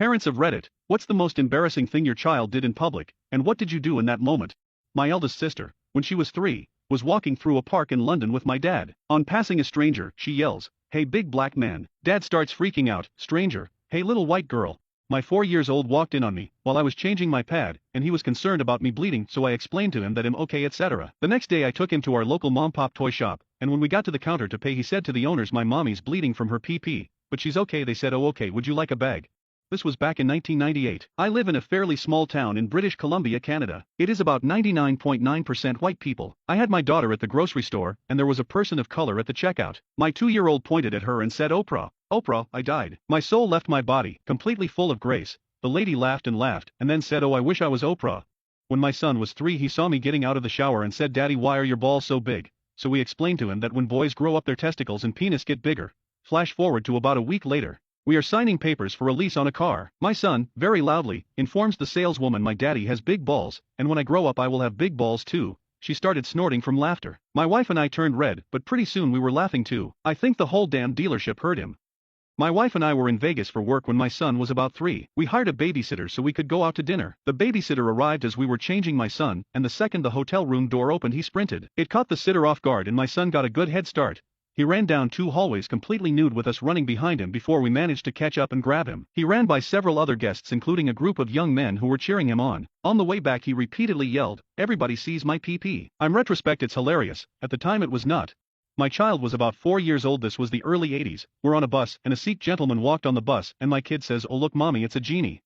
Parents of Reddit, what's the most embarrassing thing your child did in public, and what did you do in that moment? My eldest sister, when she was 3, was walking through a park in London with my dad. On passing a stranger, she yells, "Hey big black man." Dad starts freaking out, "Stranger, hey little white girl." My 4 years old walked in on me while I was changing my pad, and he was concerned about me bleeding, so I explained to him that I'm okay, etc. The next day I took him to our local mom-pop toy shop, and when we got to the counter to pay he said to the owners, "My mommy's bleeding from her PP, but she's okay." They said, "Oh okay, would you like a bag?" This was back in 1998. I live in a fairly small town in British Columbia, Canada. It is about 99.9% white people. I had my daughter at the grocery store, and there was a person of color at the checkout. My 2-year-old pointed at her and said, "Oprah, Oprah, I died." My soul left my body, completely full of grace. The lady laughed and then said, "Oh, I wish I was Oprah." When my son was 3, he saw me getting out of the shower and said, "Daddy, why are your balls so big?" So we explained to him that when boys grow up their testicles and penis get bigger. Flash forward to about a week later. We are signing papers for a lease on a car. My son, very loudly, informs the saleswoman my daddy has big balls, and when I grow up I will have big balls too. She started snorting from laughter. My wife and I turned red, but pretty soon we were laughing too. I think the whole damn dealership heard him. My wife and I were in Vegas for work when my son was about 3. We hired a babysitter so we could go out to dinner. The babysitter arrived as we were changing my son, and the second the hotel room door opened he sprinted. It caught the sitter off guard and my son got a good head start. He ran down 2 hallways completely nude with us running behind him before we managed to catch up and grab him. He ran by several other guests including a group of young men who were cheering him on. On the way back he repeatedly yelled, "Everybody sees my PP." In retrospect it's hilarious, at the time it was not. My child was about 4 years old. This was the early 80s. We're on a bus and a Sikh gentleman walked on the bus and my kid says, "Oh look mommy, it's a genie."